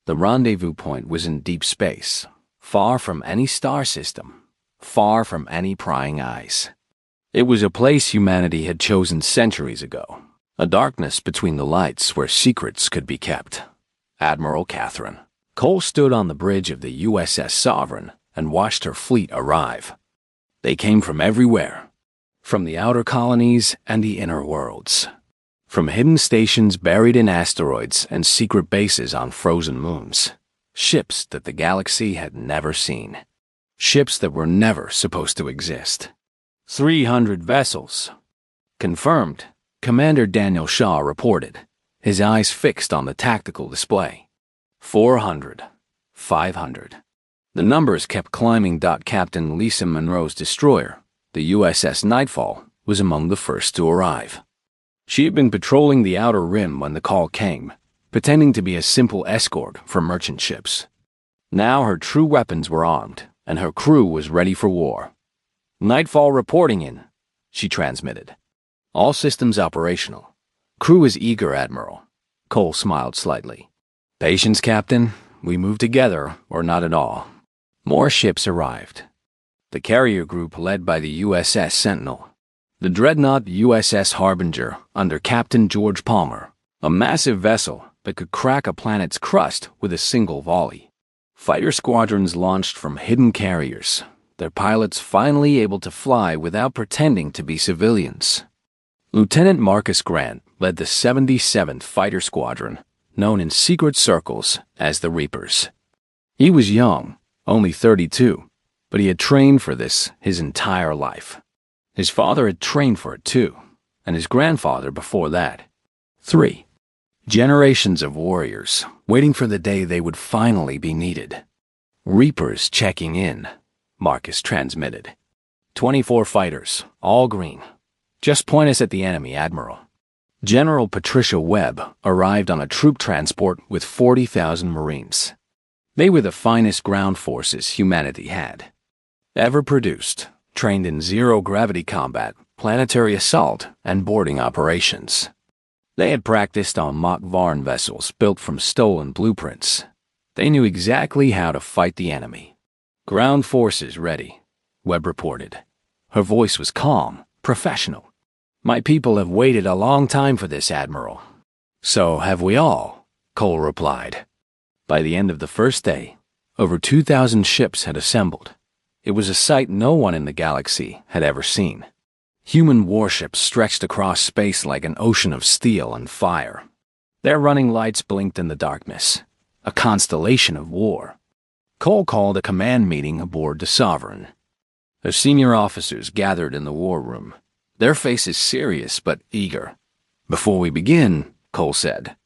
The rendezvous point was in deep space, far from any star system, far from any prying eyes. It was a place humanity had chosen centuries ago, a darkness between the lights where secrets could be kept. Admiral Catherine. Cole stood on the bridge of the USS Sovereign and watched her fleet arrive. They came from everywhere, from the outer colonies and the inner worlds, from hidden stations buried in asteroids and secret bases on frozen moons, ships that the galaxy had never seen, ships that were never supposed to exist. 300 vessels. Confirmed, Commander Daniel Shaw reported, his eyes fixed on the tactical display. 400. 500. The numbers kept climbing. Captain Lisa Monroe's destroyer, the USS Nightfall, was among the first to arrive. She had been patrolling the outer rim when the call came, pretending to be a simple escort for merchant ships. Now her true weapons were armed, and her crew was ready for war. "Nightfall reporting in," she transmitted. "All systems operational. Crew is eager, Admiral." Cole smiled slightly. "Patience, Captain. We move together, or not at all." More ships arrived. The carrier group led by the USS Sentinel, the dreadnought USS Harbinger under Captain George Palmer, a massive vessel that could crack a planet's crust with a single volley. Fighter squadrons launched from hidden carriers, their pilots finally able to fly without pretending to be civilians. Lieutenant Marcus Grant led the 77th Fighter Squadron, known in secret circles as the Reapers. He was young, only 32, but he had trained for this his entire life. His father had trained for it too, and his grandfather before that. 3 generations of warriors waiting for the day they would finally be needed. "Reapers checking in," Marcus transmitted. 24 fighters, all green. "Just point us at the enemy, Admiral." General Patricia Webb arrived on a troop transport with 40,000 Marines. They were the finest ground forces humanity had ever produced, trained in zero-gravity combat, planetary assault, and boarding operations. They had practiced on mock Varn vessels built from stolen blueprints. They knew exactly how to fight the enemy. "Ground forces ready," Webb reported. Her voice was calm, professional. "My people have waited a long time for this, Admiral." "So have we all," Cole replied. By the end of the first day, over 2,000 ships had assembled. It was a sight no one in the galaxy had ever seen. Human warships stretched across space like an ocean of steel and fire. Their running lights blinked in the darkness, a constellation of war. Cole called a command meeting aboard the Sovereign. The senior officers gathered in the war room, their faces serious but eager. "Before we begin," Cole said,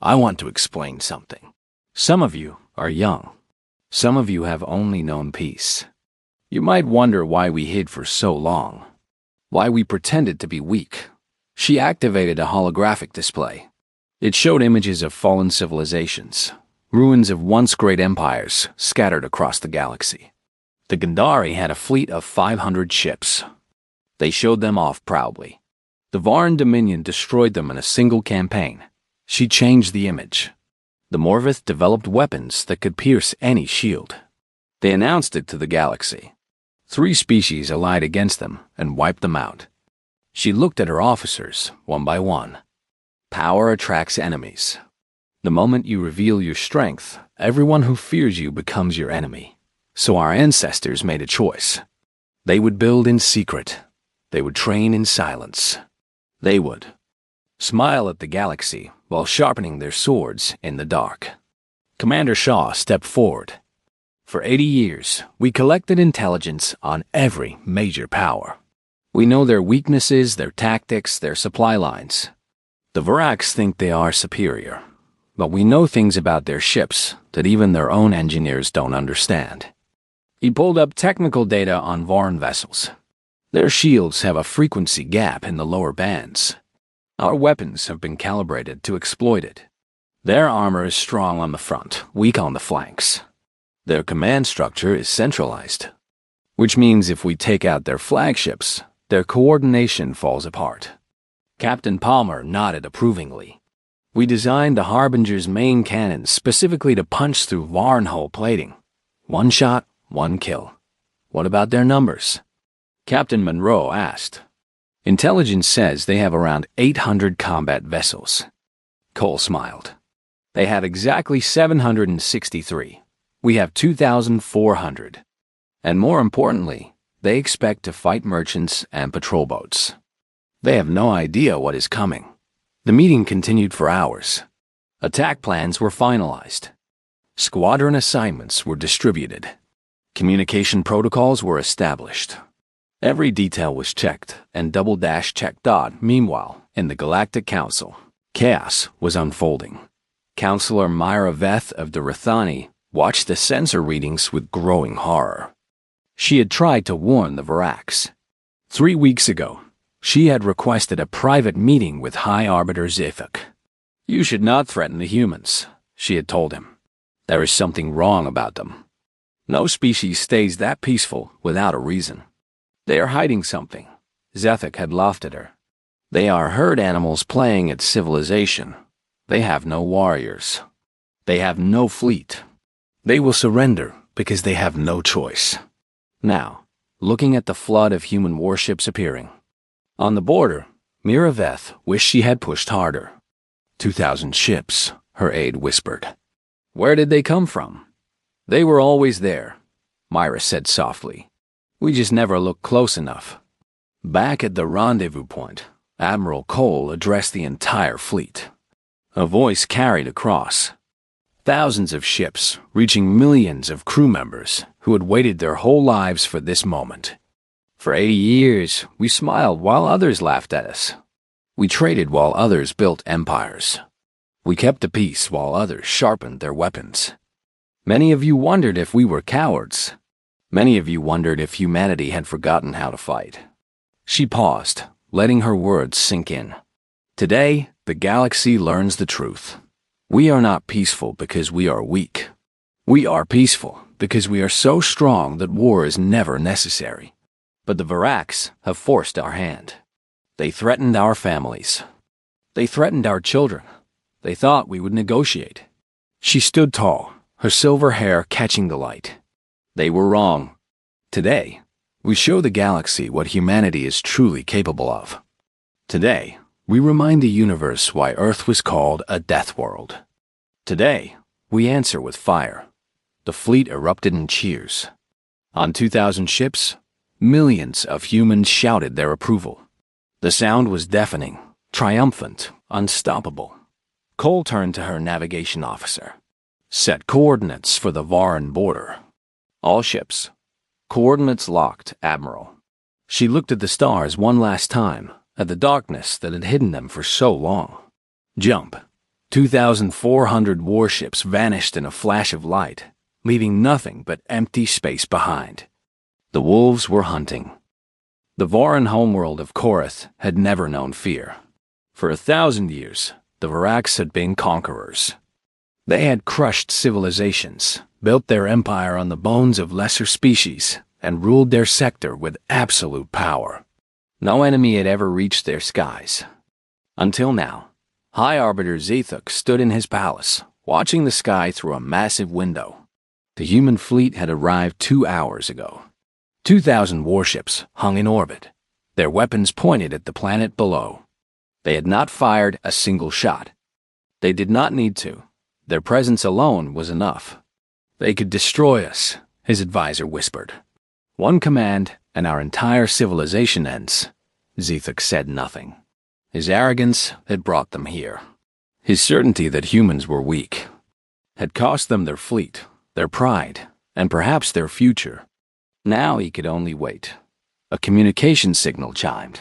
"I want to explain something. Some of you are young. Some of you have only known peace. You might wonder why we hid for so long, why we pretended to be weak." She activated a holographic display. It showed images of fallen civilizations, ruins of once great empires scattered across the galaxy. The Gandari had a fleet of 500 ships. They showed them off proudly. The Varn Dominion destroyed them in a single campaign. She changed the image. The Morvith developed weapons that could pierce any shield. They announced it to the galaxy. 3 species allied against them and wiped them out. She looked at her officers, one by one. Power attracts enemies. The moment you reveal your strength, everyone who fears you becomes your enemy. So our ancestors made a choice. They would build in secret. They would train in silence. They would smile at the galaxy while sharpening their swords in the dark. Commander Shaw stepped forward. "For 80 years, we collected intelligence on every major power. We know their weaknesses, their tactics, their supply lines. The Varax think they are superior, but we know things about their ships that even their own engineers don't understand." He pulled up technical data on Varn vessels. Their shields have a frequency gap in the lower bands. Our weapons have been calibrated to exploit it. Their armor is strong on the front, weak on the flanks. Their command structure is centralized, which means if we take out their flagships, their coordination falls apart. Captain Palmer nodded approvingly. We designed the Harbinger's main cannons specifically to punch through Varn hull plating. One shot, one kill. What about their numbers? Captain Monroe asked. Intelligence says they have around 800 combat vessels. Cole smiled. They had exactly 763. We have 2,400. And more importantly, they expect to fight merchants and patrol boats. They have no idea what is coming. The meeting continued for hours. Attack plans were finalized. Squadron assignments were distributed. Communication protocols were established. Every detail was checked and double-checked. Meanwhile, in the Galactic Council, chaos was unfolding. Counselor Myra Veth of the Rathani watched the sensor readings with growing horror. She had tried to warn the Varax. 3 weeks ago, she had requested a private meeting with High Arbiter Zithuk. You should not threaten the humans, she had told him. There is something wrong about them. No species stays that peaceful without a reason. They are hiding something, Zethek had laughed at her. They are herd animals playing at civilization. They have no warriors. They have no fleet. They will surrender because they have no choice. Now, looking at the flood of human warships appearing. On the border, Miraveth wished she had pushed harder. 2,000 ships, her aide whispered. Where did they come from? They were always there, Myra said softly. We just never looked close enough. Back at the rendezvous point, Admiral Cole addressed the entire fleet. A voice carried across. Thousands of ships, reaching millions of crew members who had waited their whole lives for this moment. For 80 years, we smiled while others laughed at us. We traded while others built empires. We kept the peace while others sharpened their weapons. Many of you wondered if we were cowards. Many of you wondered if humanity had forgotten how to fight. She paused, letting her words sink in. Today, the galaxy learns the truth. We are not peaceful because we are weak. We are peaceful because we are so strong that war is never necessary. But the Varax have forced our hand. They threatened our families. They threatened our children. They thought we would negotiate. She stood tall, her silver hair catching the light. They were wrong. Today, we show the galaxy what humanity is truly capable of. Today, we remind the universe why Earth was called a death world. Today, we answer with fire. The fleet erupted in cheers. On 2,000 ships, millions of humans shouted their approval. The sound was deafening, triumphant, unstoppable. Cole turned to her navigation officer. Set coordinates for the Varn border. All ships. Coordinates locked, Admiral. She looked at the stars one last time, at the darkness that had hidden them for so long. Jump. 2,400 warships vanished in a flash of light, leaving nothing but empty space behind. The wolves were hunting. The Varn homeworld of Korath had never known fear. For 1,000 years, the Varax had been conquerors. They had crushed civilizations, built their empire on the bones of lesser species, and ruled their sector with absolute power. No enemy had ever reached their skies. Until now, High Arbiter Zethuk stood in his palace, watching the sky through a massive window. The human fleet had arrived 2 hours ago. 2,000 warships hung in orbit, their weapons pointed at the planet below. They had not fired a single shot. They did not need to. Their presence alone was enough. They could destroy us, his advisor whispered. One command, and our entire civilization ends. Zethuk said nothing. His arrogance had brought them here. His certainty that humans were weak had cost them their fleet, their pride, and perhaps their future. Now he could only wait. A communication signal chimed.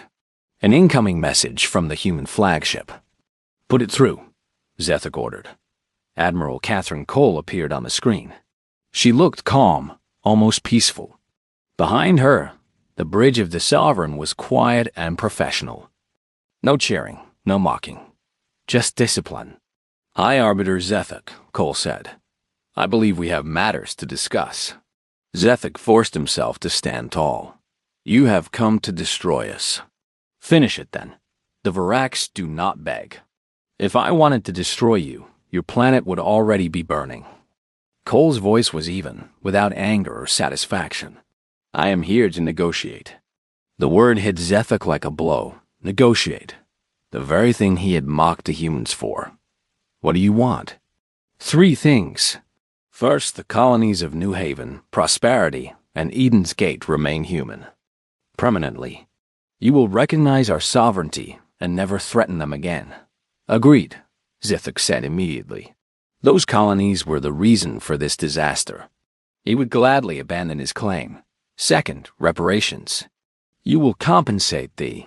An incoming message from the human flagship. Put it through, Zethuk ordered. Admiral Catherine Cole appeared on the screen. She looked calm, almost peaceful. Behind her, the bridge of the Sovereign was quiet and professional. No cheering, no mocking. Just discipline. High Arbiter Zethuk, Cole said. I believe we have matters to discuss. Zethuk forced himself to stand tall. You have come to destroy us. Finish it then. The Varax do not beg. If I wanted to destroy you, your planet would already be burning. Cole's voice was even, without anger or satisfaction. I am here to negotiate. The word hit Zethek like a blow. Negotiate. The very thing he had mocked the humans for. What do you want? 3 things. First, the colonies of New Haven, Prosperity, and Eden's Gate remain human. Permanently. You will recognize our sovereignty and never threaten them again. Agreed, Zethek said immediately. Those colonies were the reason for this disaster. He would gladly abandon his claim. Second, reparations. You will compensate the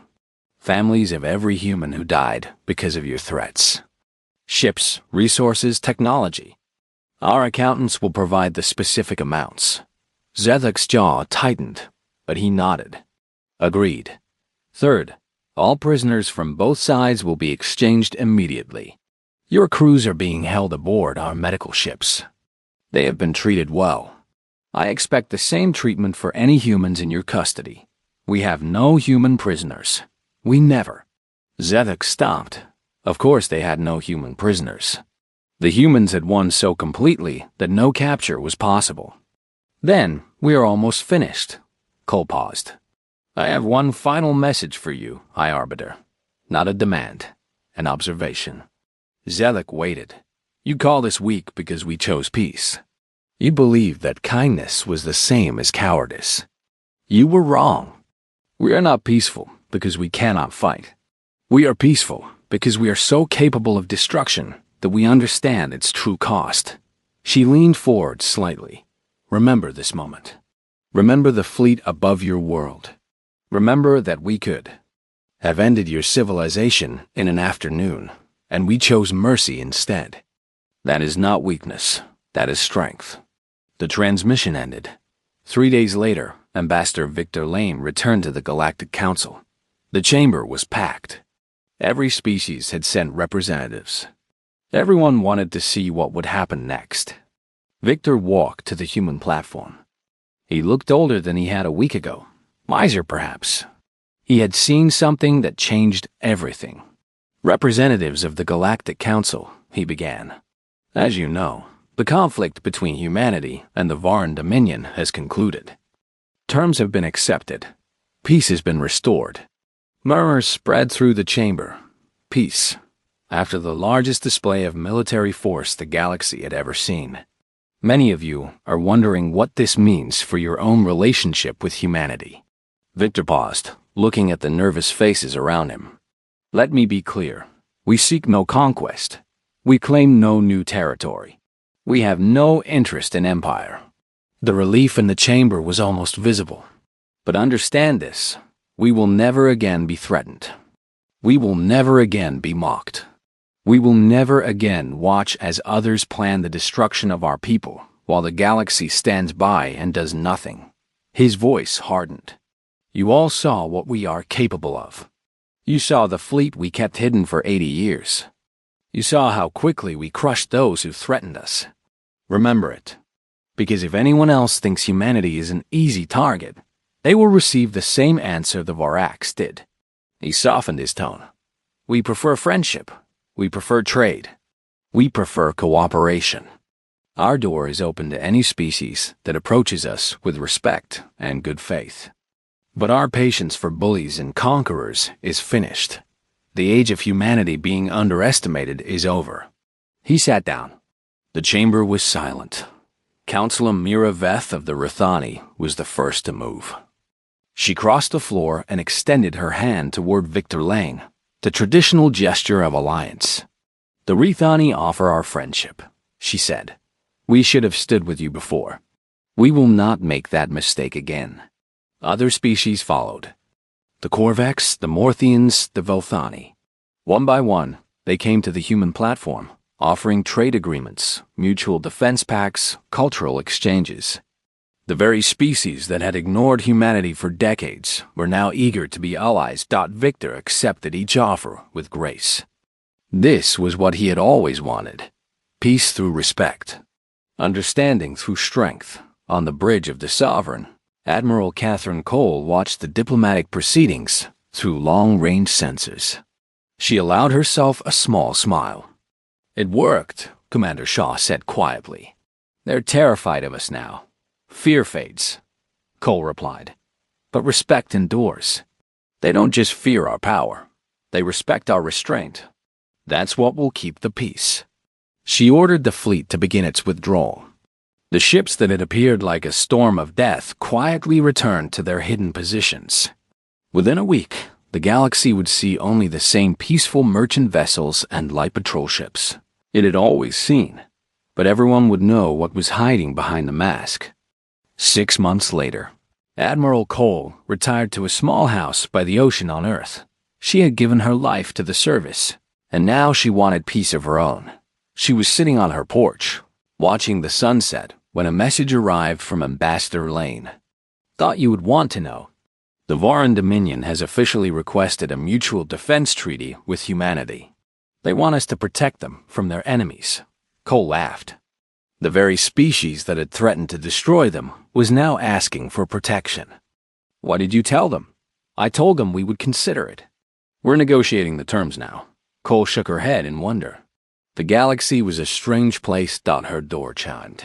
families of every human who died because of your threats. Ships, resources, technology. Our accountants will provide the specific amounts. Zethek's jaw tightened, but he nodded. Agreed. Third, all prisoners from both sides will be exchanged immediately. Your crews are being held aboard our medical ships. They have been treated well. I expect the same treatment for any humans in your custody. We have no human prisoners. We never. Zethek stopped. Of course they had no human prisoners. The humans had won so completely that no capture was possible. Then, we are almost finished. Cole paused. I have one final message for you, High Arbiter. Not a demand, an observation. Zethek waited. You call this weak because we chose peace. You believed that kindness was the same as cowardice. You were wrong. We are not peaceful because we cannot fight. We are peaceful because we are so capable of destruction that we understand its true cost. She leaned forward slightly. Remember this moment. Remember the fleet above your world. Remember that we could have ended your civilization in an afternoon, and we chose mercy instead. That is not weakness. That is strength. The transmission ended. 3 days later, Ambassador Victor Lane returned to the Galactic Council. The chamber was packed. Every species had sent representatives. Everyone wanted to see what would happen next. Victor walked to the human platform. He looked older than he had a week ago. Wiser, perhaps. He had seen something that changed everything. Representatives of the Galactic Council, he began. As you know, the conflict between humanity and the Varn Dominion has concluded. Terms have been accepted. Peace has been restored. Murmurs spread through the chamber. Peace. After the largest display of military force the galaxy had ever seen. Many of you are wondering what this means for your own relationship with humanity. Victor paused, looking at the nervous faces around him. Let me be clear. We seek no conquest. We claim no new territory. We have no interest in empire. The relief in the chamber was almost visible. But understand this. We will never again be threatened. We will never again be mocked. We will never again watch as others plan the destruction of our people while the galaxy stands by and does nothing. His voice hardened. You all saw what we are capable of. You saw the fleet we kept hidden for 80 years. You saw how quickly we crushed those who threatened us. Remember it. Because if anyone else thinks humanity is an easy target, they will receive the same answer the Varaks did. He softened his tone. We prefer friendship. We prefer trade. We prefer cooperation. Our door is open to any species that approaches us with respect and good faith. But our patience for bullies and conquerors is finished. The age of humanity being underestimated is over. He sat down. The chamber was silent. Councilor Mira Veth of the Rithani was the first to move. She crossed the floor and extended her hand toward Victor Lane, the traditional gesture of alliance. The Rithani offer our friendship, she said. We should have stood with you before. We will not make that mistake again. Other species followed. The Korvax, the Morthians, the Velthani. One by one, they came to the human platform, offering trade agreements, mutual defense pacts, cultural exchanges. The very species that had ignored humanity for decades were now eager to be allies. Victor accepted each offer with grace. This was what he had always wanted. Peace through respect. Understanding through strength. On the bridge of the Sovereign, Admiral Catherine Cole watched the diplomatic proceedings through long-range sensors. She allowed herself a small smile. It worked, Commander Shaw said quietly. They're terrified of us now. Fear fades, Cole replied. But respect endures. They don't just fear our power. They respect our restraint. That's what will keep the peace. She ordered the fleet to begin its withdrawal. The ships that had appeared like a storm of death quietly returned to their hidden positions. Within a week, the galaxy would see only the same peaceful merchant vessels and light patrol ships it had always seen, but everyone would know what was hiding behind the mask. 6 months later, Admiral Cole retired to a small house by the ocean on Earth. She had given her life to the service, and now she wanted peace of her own. She was sitting on her porch, watching the sunset, when a message arrived from Ambassador Lane. Thought you would want to know. The Varan Dominion has officially requested a mutual defense treaty with humanity. They want us to protect them from their enemies. Cole laughed. The very species that had threatened to destroy them was now asking for protection. What did you tell them? I told them we would consider it. We're negotiating the terms now. Cole shook her head in wonder. The galaxy was a strange place. Her door chimed.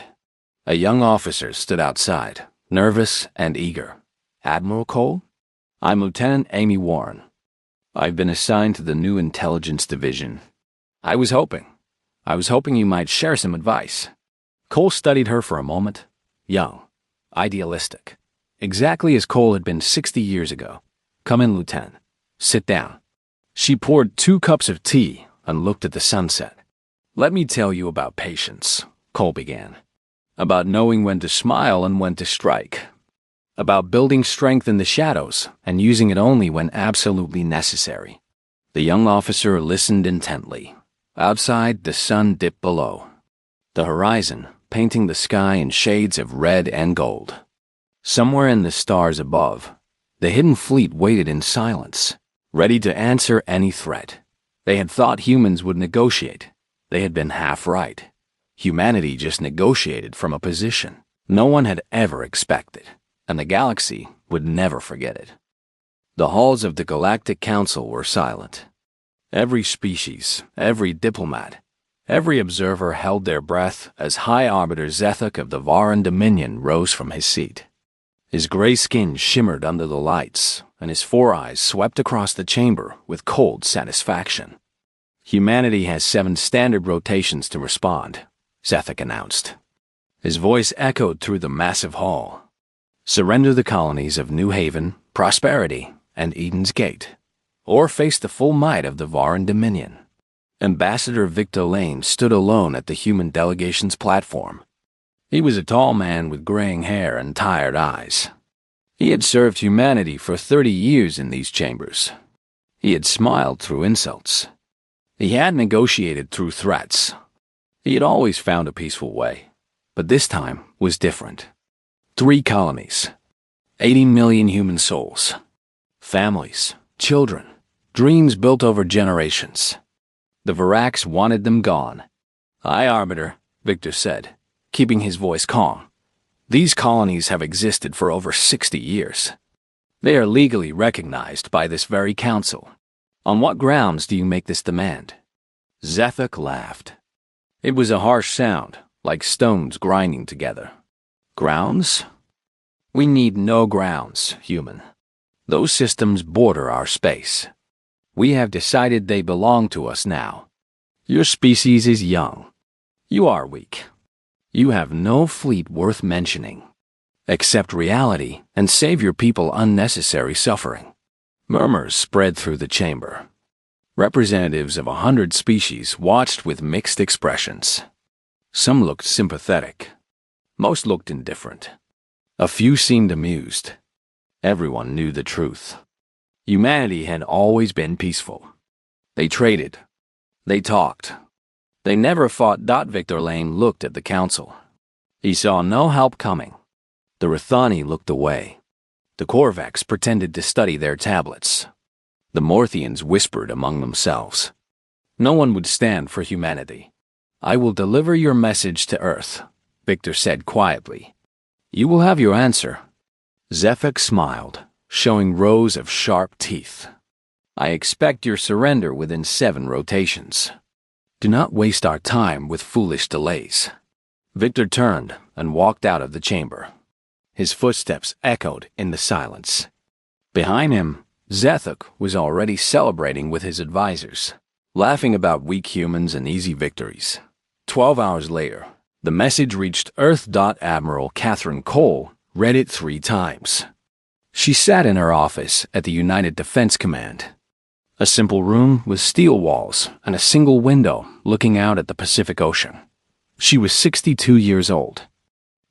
A young officer stood outside, nervous and eager. Admiral Cole? I'm Lieutenant Amy Warren. I've been assigned to the new intelligence division. I was hoping you might share some advice. Cole studied her for a moment. Young, idealistic. Exactly as Cole had been 60 years ago. Come in, Lieutenant. Sit down. She poured 2 cups of tea and looked at the sunset. Let me tell you about patience, Cole began. About knowing when to smile and when to strike. About building strength in the shadows and using it only when absolutely necessary. The young officer listened intently. Outside, the sun dipped below. The horizon, painting the sky in shades of red and gold. Somewhere in the stars above, the hidden fleet waited in silence, ready to answer any threat. They had thought humans would negotiate. They had been half right. Humanity just negotiated from a position no one had ever expected, and the galaxy would never forget it. The halls of the Galactic Council were silent. Every species, every diplomat, every observer held their breath as High Arbiter Zethek of the Varan Dominion rose from his seat. His gray skin shimmered under the lights, and his 4 eyes swept across the chamber with cold satisfaction. Humanity has 7 standard rotations to respond, Zethek announced. His voice echoed through the massive hall. Surrender the colonies of New Haven, Prosperity, and Eden's Gate, or face the full might of the Varan Dominion. Ambassador Victor Lane stood alone at the human delegation's platform. He was a tall man with graying hair and tired eyes. He had served humanity for 30 years in these chambers. He had smiled through insults. He had negotiated through threats. He had always found a peaceful way, but this time was different. 3 colonies, 80 million human souls, families, children, dreams built over generations. The Varax wanted them gone. Aye, Arbiter, Victor said, keeping his voice calm. These colonies have existed for over 60 years. They are legally recognized by this very council. On what grounds do you make this demand? Zethek laughed. It was a harsh sound, like stones grinding together. Grounds? We need no grounds, human. Those systems border our space. We have decided they belong to us now. Your species is young. You are weak. You have no fleet worth mentioning. Accept reality and save your people unnecessary suffering. Murmurs spread through the chamber. Representatives of 100 species watched with mixed expressions. Some looked sympathetic. Most looked indifferent. A few seemed amused. Everyone knew the truth. Humanity had always been peaceful. They traded. They talked. They never fought. Victor Lane looked at the council. He saw no help coming. The Rithani looked away. The Korvax pretended to study their tablets. The Morthians whispered among themselves. No one would stand for humanity. I will deliver your message to Earth, Victor said quietly. You will have your answer. Zethek smiled, showing rows of sharp teeth. I expect your surrender within 7 rotations. Do not waste our time with foolish delays." Victor turned and walked out of the chamber. His footsteps echoed in the silence. Behind him, Zethek was already celebrating with his advisors, laughing about weak humans and easy victories. 12 hours later, the message reached Earth. Admiral Catherine Cole read it 3 times. She sat in her office at the United Defense Command. A simple room with steel walls and a single window looking out at the Pacific Ocean. She was 62 years old,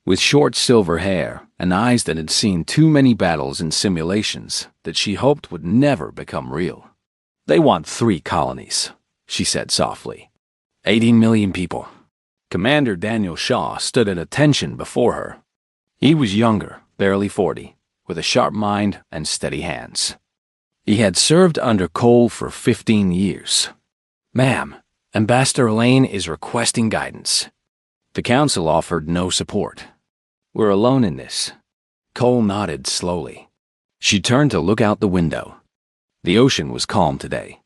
with short silver hair and eyes that had seen too many battles and simulations that she hoped would never become real. "They want 3 colonies," she said softly. 18 million people. Commander Daniel Shaw stood at attention before her. He was younger, barely 40, with a sharp mind and steady hands. He had served under Cole for 15 years. "Ma'am, Ambassador Lane is requesting guidance." The council offered no support. "We're alone in this." Cole nodded slowly. She turned to look out the window. The ocean was calm today.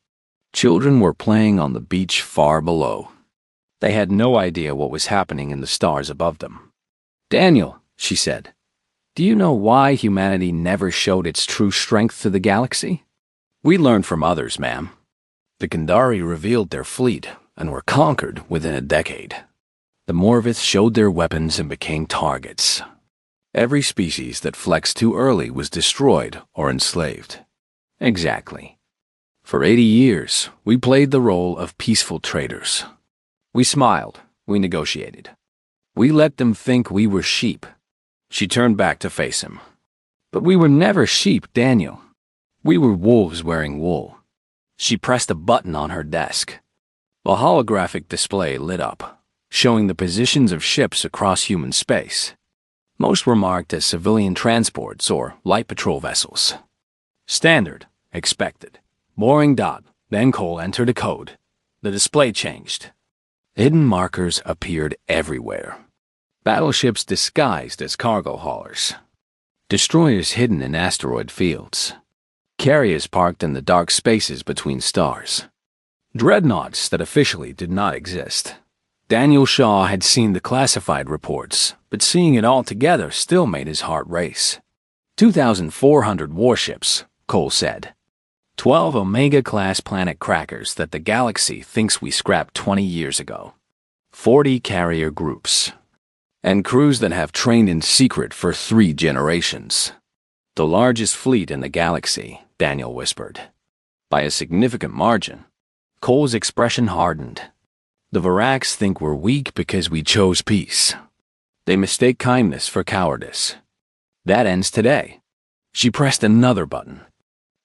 Children were playing on the beach far below. They had no idea what was happening in the stars above them. "Daniel," she said, "do you know why humanity never showed its true strength to the galaxy?" "We learned from others, ma'am. The Kandari revealed their fleet and were conquered within a decade. The Morviths showed their weapons and became targets. Every species that flexed too early was destroyed or enslaved." "Exactly. For 80 years, we played the role of peaceful traders. We smiled, we negotiated. We let them think we were sheep." She turned back to face him. "But we were never sheep, Daniel. We were wolves wearing wool." She pressed a button on her desk. A holographic display lit up, showing the positions of ships across human space. Most were marked as civilian transports or light patrol vessels. Standard, expected, boring dot, then Cole entered a code. The display changed. Hidden markers appeared everywhere. Battleships disguised as cargo haulers. Destroyers hidden in asteroid fields. Carriers parked in the dark spaces between stars. Dreadnoughts that officially did not exist. Daniel Shaw had seen the classified reports, but seeing it all together still made his heart race. 2,400 warships, Cole said. 12 Omega-class planet crackers that the galaxy thinks we scrapped 20 years ago. 40 carrier groups. And crews that have trained in secret for 3 generations. "The largest fleet in the galaxy," Daniel whispered. "By a significant margin." Cole's expression hardened. "The Varax think we're weak because we chose peace. They mistake kindness for cowardice. That ends today." She pressed another button.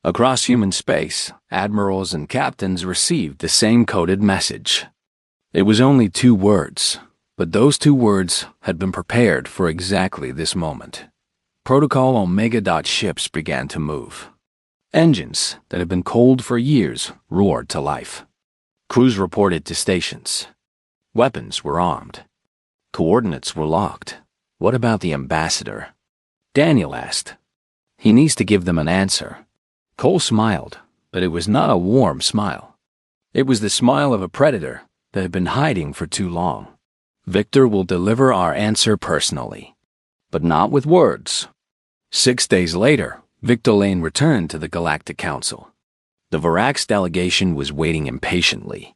Across human space, admirals and captains received the same coded message. It was only 2 words, but those 2 words had been prepared for exactly this moment. Protocol Omega. Ships began to move. Engines that had been cold for years roared to life. Crews reported to stations. Weapons were armed. Coordinates were locked. "What about the ambassador?" Daniel asked. "He needs to give them an answer." Cole smiled, but it was not a warm smile. It was the smile of a predator that had been hiding for too long. "Victor will deliver our answer personally, but not with words." 6 days later, Victor Lane returned to the Galactic Council. The Varax delegation was waiting impatiently.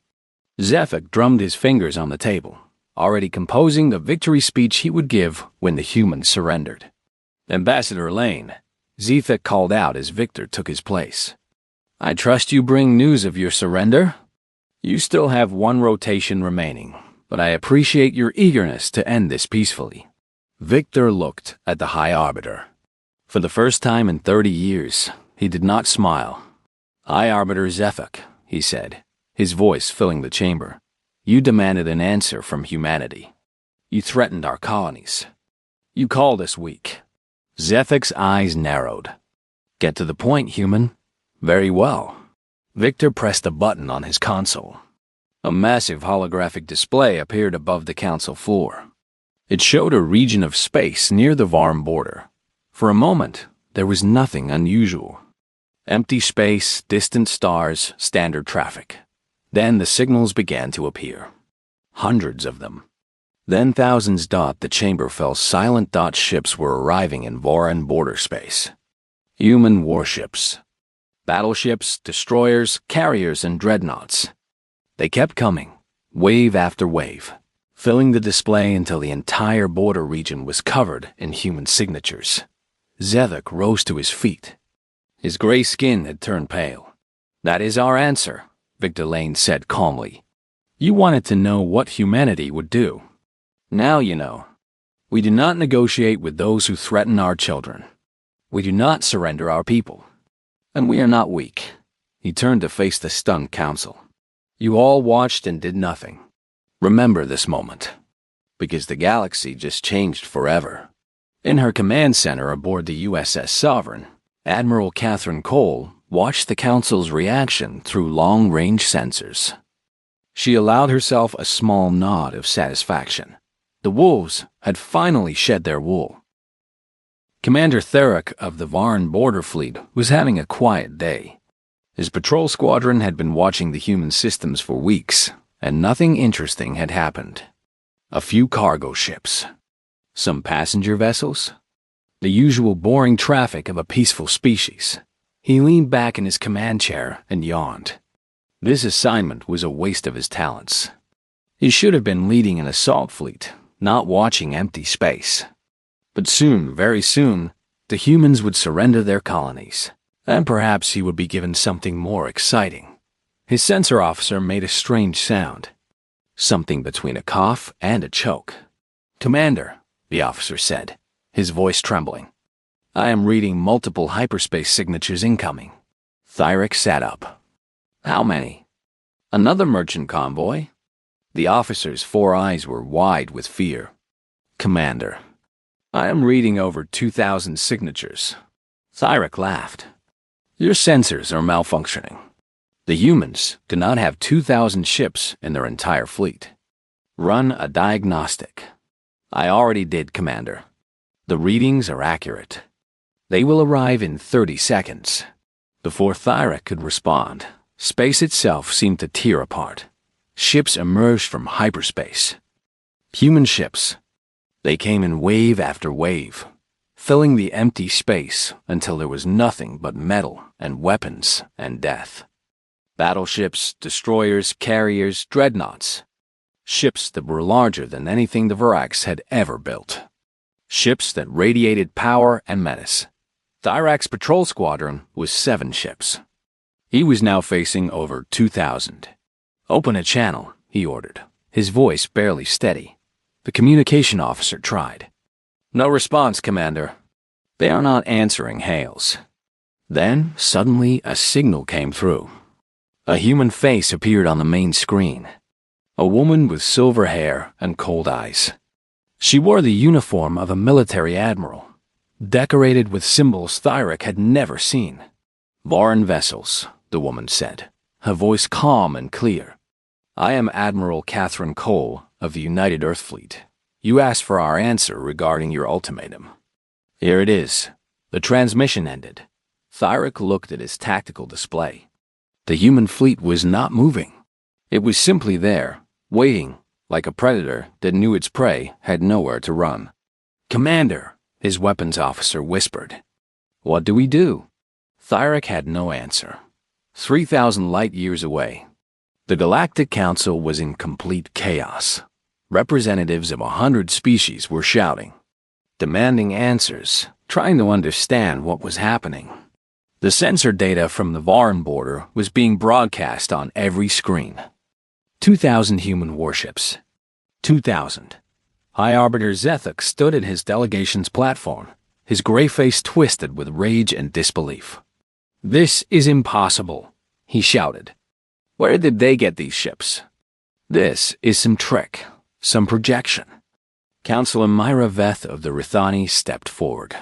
Zethek drummed his fingers on the table, already composing the victory speech he would give when the humans surrendered. "Ambassador Lane," Zethek called out as Victor took his place. "I trust you bring news of your surrender? You still have 1 rotation remaining, but I appreciate your eagerness to end this peacefully." Victor looked at the High Arbiter. For the first time in 30 years, he did not smile. "High Arbiter Zethek," he said, his voice filling the chamber. "You demanded an answer from humanity. You threatened our colonies. You called us weak." Zethek's eyes narrowed. "Get to the point, human." "Very well." Victor pressed a button on his console. A massive holographic display appeared above the council floor. It showed a region of space near the Varm border. For a moment, there was nothing unusual. Empty space, distant stars, standard traffic. Then the signals began to appear. Hundreds of them. Then thousands. The chamber fell silent. Ships were arriving in Voran border space. Human warships. Battleships, destroyers, carriers, and dreadnoughts. They kept coming, wave after wave, filling the display until the entire border region was covered in human signatures. Zethek rose to his feet. His gray skin had turned pale. "That is our answer," Victor Lane said calmly. "You wanted to know what humanity would do. Now you know. We do not negotiate with those who threaten our children. We do not surrender our people. And we are not weak." He turned to face the stunned council. "You all watched and did nothing. Remember this moment. Because the galaxy just changed forever." In her command center aboard the USS Sovereign, Admiral Catherine Cole watched the council's reaction through long-range sensors. She allowed herself a small nod of satisfaction. The wolves had finally shed their wool. Commander Theric of the Varn border fleet was having a quiet day. His patrol squadron had been watching the human systems for weeks, and nothing interesting had happened. A few cargo ships. Some passenger vessels. The usual boring traffic of a peaceful species. He leaned back in his command chair and yawned. This assignment was a waste of his talents. He should have been leading an assault fleet, not watching empty space. But soon, very soon, the humans would surrender their colonies, and perhaps he would be given something more exciting. His sensor officer made a strange sound. Something between a cough and a choke. "Commander," the officer said, his voice trembling. "I am reading multiple hyperspace signatures incoming." Theric sat up. "How many?" "Another merchant convoy?" The officer's 4 eyes were wide with fear. "Commander, I am reading over 2,000 signatures." Theric laughed. "Your sensors are malfunctioning. The humans do not have 2,000 ships in their entire fleet. Run a diagnostic." "I already did, Commander. The readings are accurate. They will arrive in 30 seconds. Before Theric could respond, space itself seemed to tear apart. Ships emerged from hyperspace. Human ships. They came in wave after wave, filling the empty space until there was nothing but metal and weapons and death. Battleships, destroyers, carriers, dreadnoughts. Ships that were larger than anything the Varax had ever built. Ships that radiated power and menace. Thyrac's patrol squadron was 7 ships. He was now facing over 2,000. "Open a channel," he ordered, his voice barely steady. The communication officer tried. "No response, Commander." "They are not answering hails." Then, suddenly, a signal came through. A human face appeared on the main screen. A woman with silver hair and cold eyes. She wore the uniform of a military admiral, decorated with symbols Theric had never seen. "Voran vessels," the woman said, her voice calm and clear. "I am Admiral Catherine Cole of the United Earth Fleet. You asked for our answer regarding your ultimatum. Here it is." The transmission ended. Theric looked at his tactical display. The human fleet was not moving. It was simply there, waiting, like a predator that knew its prey had nowhere to run. "Commander," his weapons officer whispered. "What do we do?" Theric had no answer. 3,000 light years away. The Galactic Council was in complete chaos. Representatives of 100 species were shouting, demanding answers, trying to understand what was happening. The sensor data from the Varn border was being broadcast on every screen. 2,000 human warships. 2,000. High Arbiter Zethek stood at his delegation's platform, his gray face twisted with rage and disbelief. "This is impossible," he shouted. "Where did they get these ships? This is some trick, some projection." Councilor Myra Veth of the Rithani stepped forward.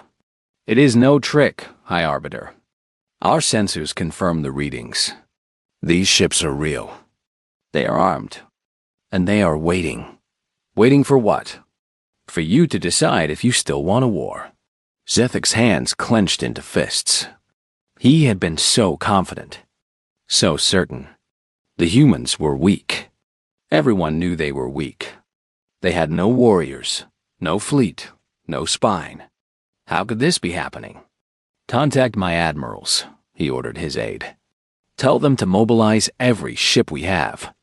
"It is no trick, High Arbiter. Our sensors confirm the readings. These ships are real. They are armed. And they are waiting. Waiting for what? For you to decide if you still want a war." Zethek's hands clenched into fists. He had been so confident, so certain. The humans were weak. Everyone knew they were weak. They had no warriors, no fleet, no spine. How could this be happening? "Contact my admirals," he ordered his aide. "Tell them to mobilize every ship we have.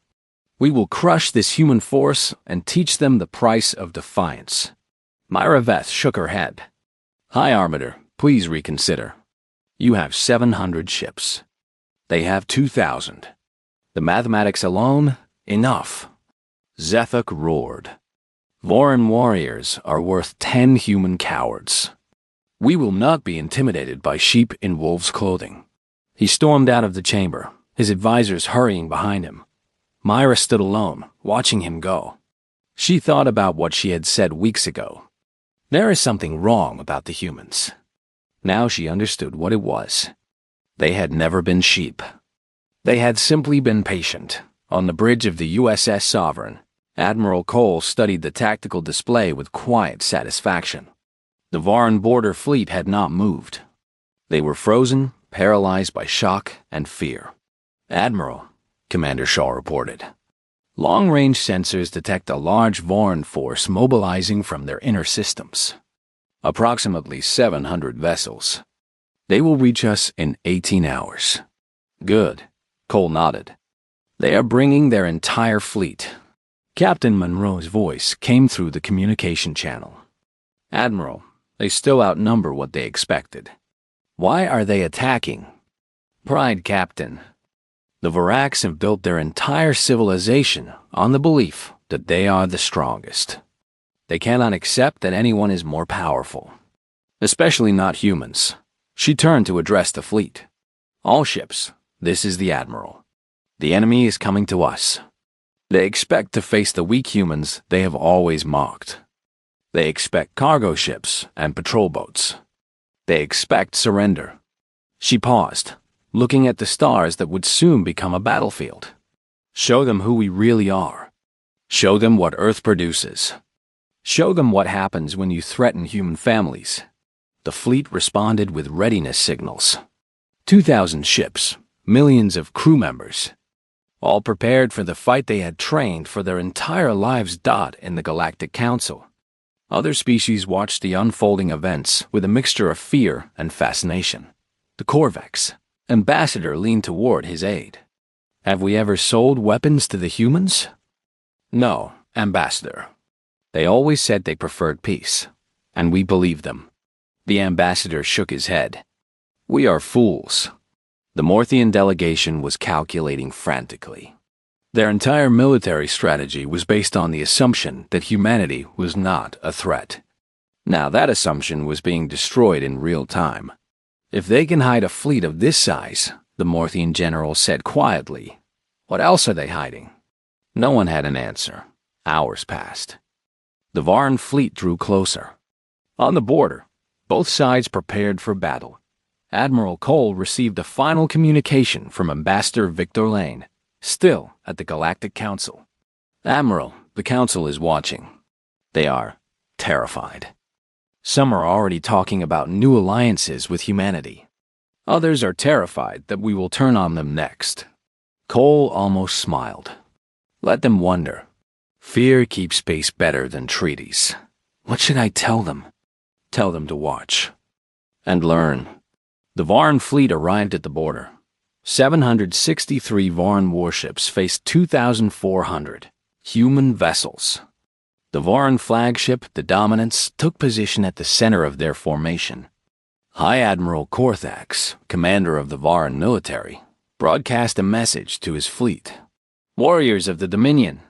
We will crush this human force and teach them the price of defiance." Myra Veth shook her head. "High Armada, please reconsider. You have 700 ships. They have 2,000. The mathematics alone, enough." Zethek roared. "Voran warriors are worth 10 human cowards. We will not be intimidated by sheep in wolves' clothing." He stormed out of the chamber, his advisors hurrying behind him. Myra stood alone, watching him go. She thought about what she had said weeks ago. There is something wrong about the humans. Now she understood what it was. They had never been sheep. They had simply been patient. On the bridge of the USS Sovereign, Admiral Cole studied the tactical display with quiet satisfaction. The Voran border fleet had not moved. They were frozen, paralyzed by shock and fear. "Admiral," Commander Shaw reported, "long-range sensors detect a large Voran force mobilizing from their inner systems. Approximately 700 vessels. They will reach us in 18 hours. "Good," Cole nodded. "They are bringing their entire fleet." Captain Monroe's voice came through the communication channel. "Admiral, they still outnumber what they expected. Why are they attacking?" "Pride, Captain. The Varaks have built their entire civilization on the belief that they are the strongest. They cannot accept that anyone is more powerful, especially not humans." She turned to address the fleet. "All ships, this is the Admiral. The enemy is coming to us. They expect to face the weak humans they have always mocked. They expect cargo ships and patrol boats. They expect surrender." She paused, looking at the stars that would soon become a battlefield. "Show them who we really are. Show them what Earth produces. Show them what happens when you threaten human families." The fleet responded with readiness signals. 2,000 ships, millions of crew members, all prepared for the fight they had trained for their entire lives. In the Galactic Council, other species watched the unfolding events with a mixture of fear and fascination. The Corvex ambassador leaned toward his aide. "Have we ever sold weapons to the humans?" "No, Ambassador. They always said they preferred peace, and we believed them." The ambassador shook his head. "We are fools." The Morthian delegation was calculating frantically. Their entire military strategy was based on the assumption that humanity was not a threat. Now that assumption was being destroyed in real time. "If they can hide a fleet of this size," the Morthian general said quietly, "what else are they hiding?" No one had an answer. Hours passed. The Voran fleet drew closer. On the border, both sides prepared for battle. Admiral Cole received a final communication from Ambassador Victor Lane, still at the Galactic Council. "Admiral, the Council is watching. They are terrified. Some are already talking about new alliances with humanity. Others are terrified that we will turn on them next." Cole almost smiled. "Let them wonder. Fear keeps pace better than treaties. What should I tell them?" "Tell them to watch. And learn." The Voran fleet arrived at the border. 763 Voran warships faced 2,400 human vessels. The Voran flagship, the Dominance, took position at the center of their formation. High Admiral Korthax, commander of the Voran military, broadcast a message to his fleet. "Warriors of the Dominion,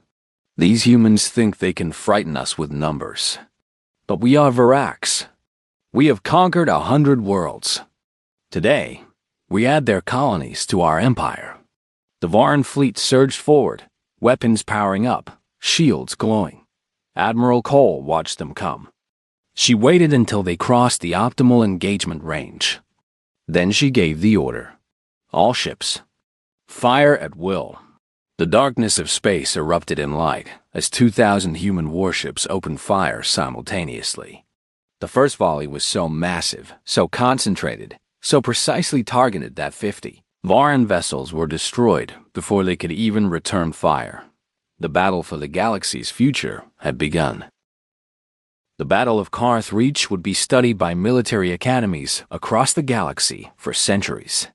these humans think they can frighten us with numbers. But we are Varaks. We have conquered 100 worlds. Today, we add their colonies to our empire." The Voran fleet surged forward, weapons powering up, shields glowing. Admiral Cole watched them come. She waited until they crossed the optimal engagement range. Then she gave the order. "All ships, fire at will." The darkness of space erupted in light as 2,000 human warships opened fire simultaneously. The first volley was so massive, so concentrated, so precisely targeted that 50 Varan vessels were destroyed before they could even return fire. The battle for the galaxy's future had begun. The Battle of Karth Reach would be studied by military academies across the galaxy for centuries.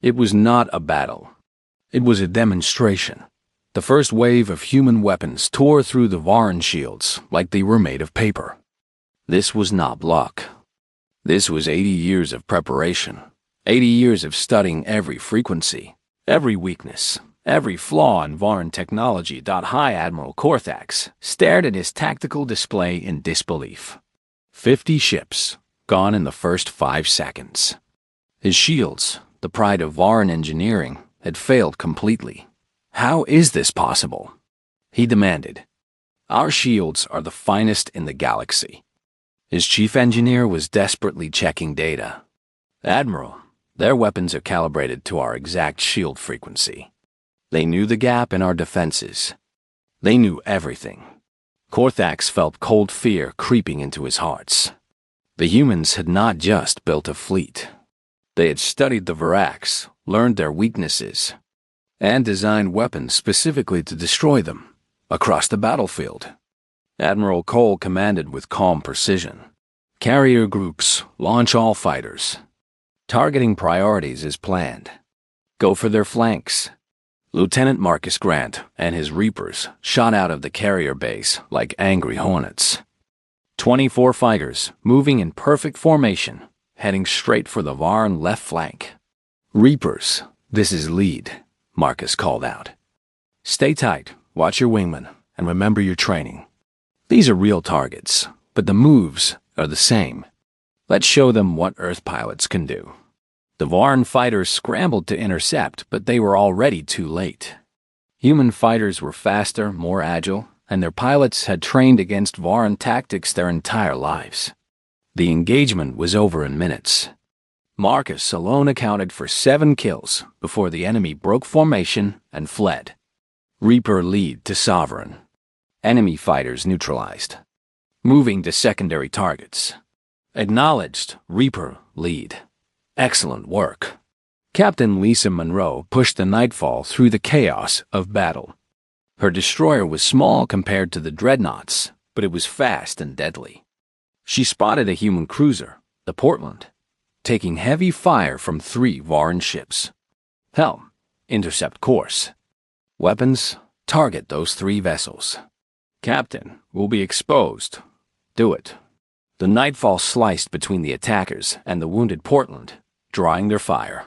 It was not a battle. It was a demonstration. The first wave of human weapons tore through the Varan shields like they were made of paper. This was not luck. This was 80 years of preparation, 80 years of studying every frequency, every weakness, every flaw in Varan technology. High Admiral Korthax stared at his tactical display in disbelief. 50 ships, gone in the first 5 seconds. His shields, the pride of Varan engineering, had failed completely. How is this possible? He demanded. Our shields are the finest in the galaxy. His chief engineer was desperately checking data. Admiral, their weapons are calibrated to our exact shield frequency. They knew the gap in our defenses. They knew everything. Korthax felt cold fear creeping into his hearts. The humans had not just built a fleet. They had studied the Varax, learned their weaknesses, and designed weapons specifically to destroy them across the battlefield. Admiral Cole commanded with calm precision. Carrier groups, launch all fighters. Targeting priorities is planned. Go for their flanks. Lieutenant Marcus Grant and his Reapers shot out of the carrier base like angry hornets. 24 fighters moving in perfect formation, heading straight for the Varan left flank. Reapers, this is lead, Marcus called out. Stay tight, watch your wingmen, and remember your training. These are real targets, but the moves are the same. Let's show them what Earth pilots can do. The Varan fighters scrambled to intercept, but they were already too late. Human fighters were faster, more agile, and their pilots had trained against Varan tactics their entire lives. The engagement was over in minutes. Marcus alone accounted for 7 kills before the enemy broke formation and fled. Reaper lead to Sovereign. Enemy fighters neutralized. Moving to secondary targets. Acknowledged, Reaper lead. Excellent work. Captain Lisa Monroe pushed the Nightfall through the chaos of battle. Her destroyer was small compared to the dreadnoughts, but it was fast and deadly. She spotted a human cruiser, the Portland, taking heavy fire from 3 Varan ships. Helm, intercept course. Weapons, target those 3 vessels. Captain, will be exposed. Do it. The Nightfall sliced between the attackers and the wounded Portland, drawing their fire.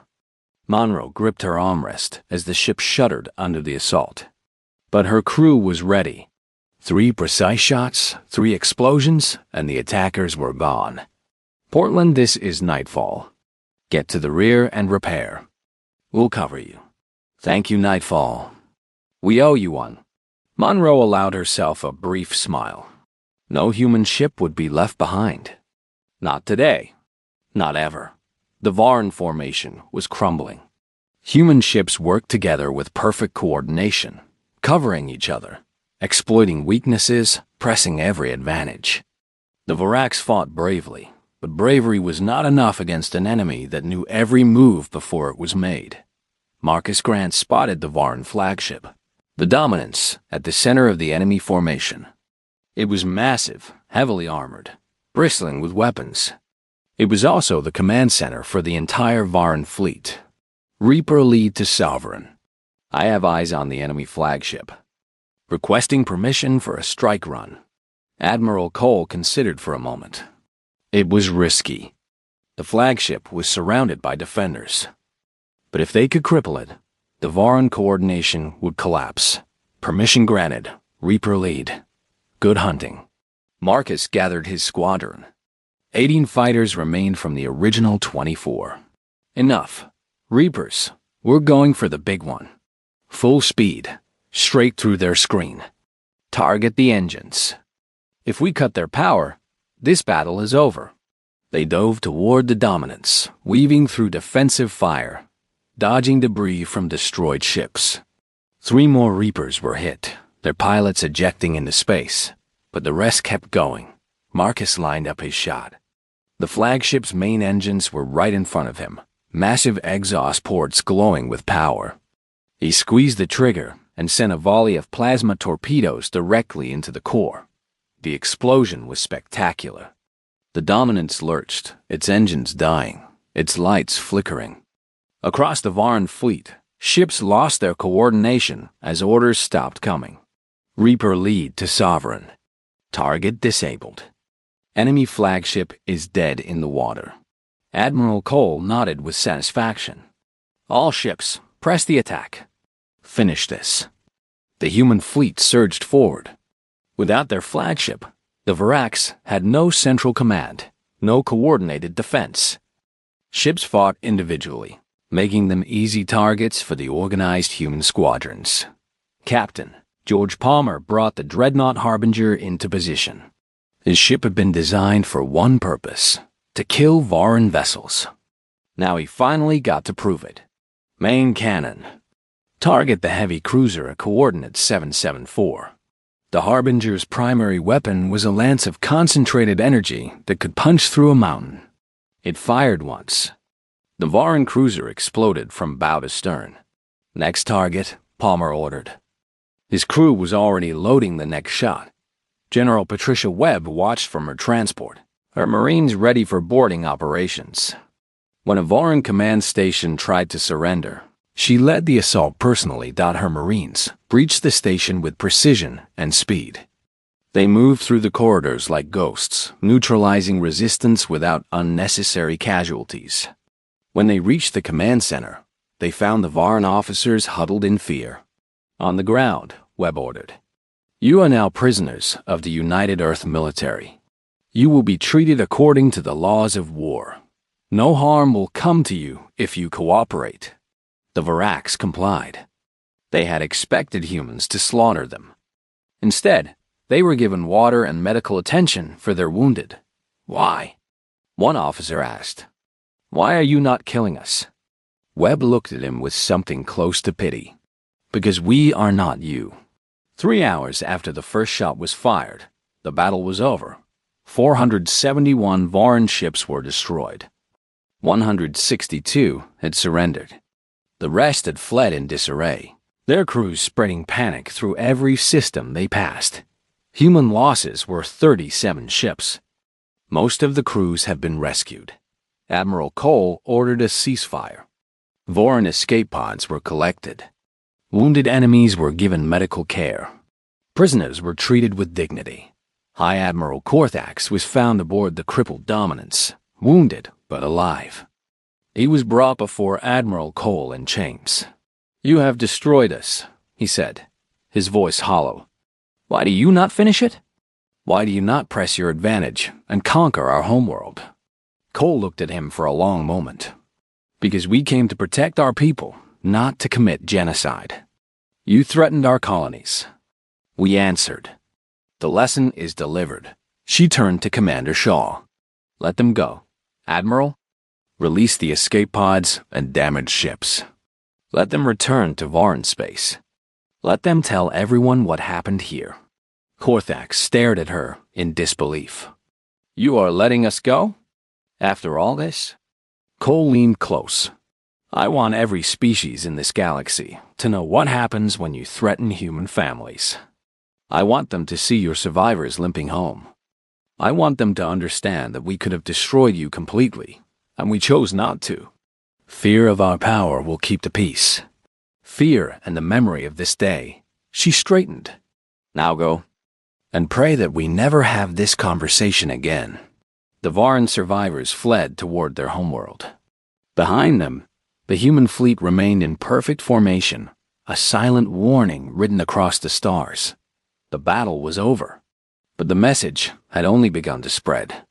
Monroe gripped her armrest as the ship shuddered under the assault. But her crew was ready. 3 precise shots, 3 explosions, and the attackers were gone. Portland, this is Nightfall. Get to the rear and repair. We'll cover you. Thank you, Nightfall. We owe you one. Monroe allowed herself a brief smile. No human ship would be left behind. Not today. Not ever. The Varan formation was crumbling. Human ships worked together with perfect coordination, covering each other, exploiting weaknesses, pressing every advantage. The Varax fought bravely, but bravery was not enough against an enemy that knew every move before it was made. Marcus Grant spotted the Varan flagship, the Dominance, at the center of the enemy formation. It was massive, heavily armored, bristling with weapons. It was also the command center for the entire Varan fleet. Reaper lead to Sovereign. I have eyes on the enemy flagship. Requesting permission for a strike run. Admiral Cole considered for a moment. It was risky. The flagship was surrounded by defenders. But if they could cripple it, the Varan coordination would collapse. Permission granted. Reaper lead. Good hunting. Marcus gathered his squadron. 18 fighters remained from the original 24. Enough. Reapers, we're going for the big one. Full speed, straight through their screen. Target the engines. If we cut their power, this battle is over. They dove toward the Dominance, weaving through defensive fire, dodging debris from destroyed ships. 3 more Reapers were hit, their pilots ejecting into space, but the rest kept going. Marcus lined up his shot. The flagship's main engines were right in front of him, massive exhaust ports glowing with power. He squeezed the trigger and sent a volley of plasma torpedoes directly into the core. The explosion was spectacular. The Dominance lurched, its engines dying, its lights flickering. Across the Varan fleet, ships lost their coordination as orders stopped coming. Reaper lead to Sovereign. Target disabled. Enemy flagship is dead in the water. Admiral Cole nodded with satisfaction. All ships, press the attack. Finish this. The human fleet surged forward. Without their flagship, the Varax had no central command, no coordinated defense. Ships fought individually, making them easy targets for the organized human squadrons. Captain George Palmer brought the dreadnought Harbinger into position. His ship had been designed for one purpose: to kill Varan vessels. Now he finally got to prove it. Main cannon. Target the heavy cruiser at coordinate 774. The Harbinger's primary weapon was a lance of concentrated energy that could punch through a mountain. It fired once. The Varan cruiser exploded from bow to stern. Next target, Palmer ordered. His crew was already loading the next shot. General Patricia Webb watched from her transport, her Marines ready for boarding operations. When a Varan command station tried to surrender, she led the assault personally. Her Marines breached the station with precision and speed. They moved through the corridors like ghosts, neutralizing resistance without unnecessary casualties. When they reached the command center, they found the Varan officers huddled in fear. On the ground, Webb ordered, "You are now prisoners of the United Earth military. You will be treated according to the laws of war. No harm will come to you if you cooperate." The Varax complied. They had expected humans to slaughter them. Instead, they were given water and medical attention for their wounded. Why? One officer asked, "Why are you not killing us?" Webb looked at him with something close to pity. "Because we are not you." 3 hours after the first shot was fired, the battle was over. 471 Varan ships were destroyed. 162 had surrendered. The rest had fled in disarray, their crews spreading panic through every system they passed. Human losses were 37 ships. Most of the crews have been rescued. Admiral Cole ordered a ceasefire. Varan escape pods were collected. Wounded enemies were given medical care. Prisoners were treated with dignity. High Admiral Korthax was found aboard the crippled Dominance, wounded but alive. He was brought before Admiral Cole in chains. "You have destroyed us," he said, his voice hollow. "Why do you not finish it? Why do you not press your advantage and conquer our homeworld?" Cole looked at him for a long moment. "Because we came to protect our people, not to commit genocide. You threatened our colonies. We answered. The lesson is delivered." She turned to Commander Shaw. "Let them go. Admiral, release the escape pods and damaged ships. Let them return to Varan space. Let them tell everyone what happened here." Korthax stared at her in disbelief. "You are letting us go? After all this?" Cole leaned close. "I want every species in this galaxy to know what happens when you threaten human families. I want them to see your survivors limping home. I want them to understand that we could have destroyed you completely, and we chose not to. Fear of our power will keep the peace. Fear and the memory of this day." She straightened. "Now go. And pray that we never have this conversation again." The Varan survivors fled toward their homeworld. Behind them, the human fleet remained in perfect formation, a silent warning written across the stars. The battle was over, but the message had only begun to spread.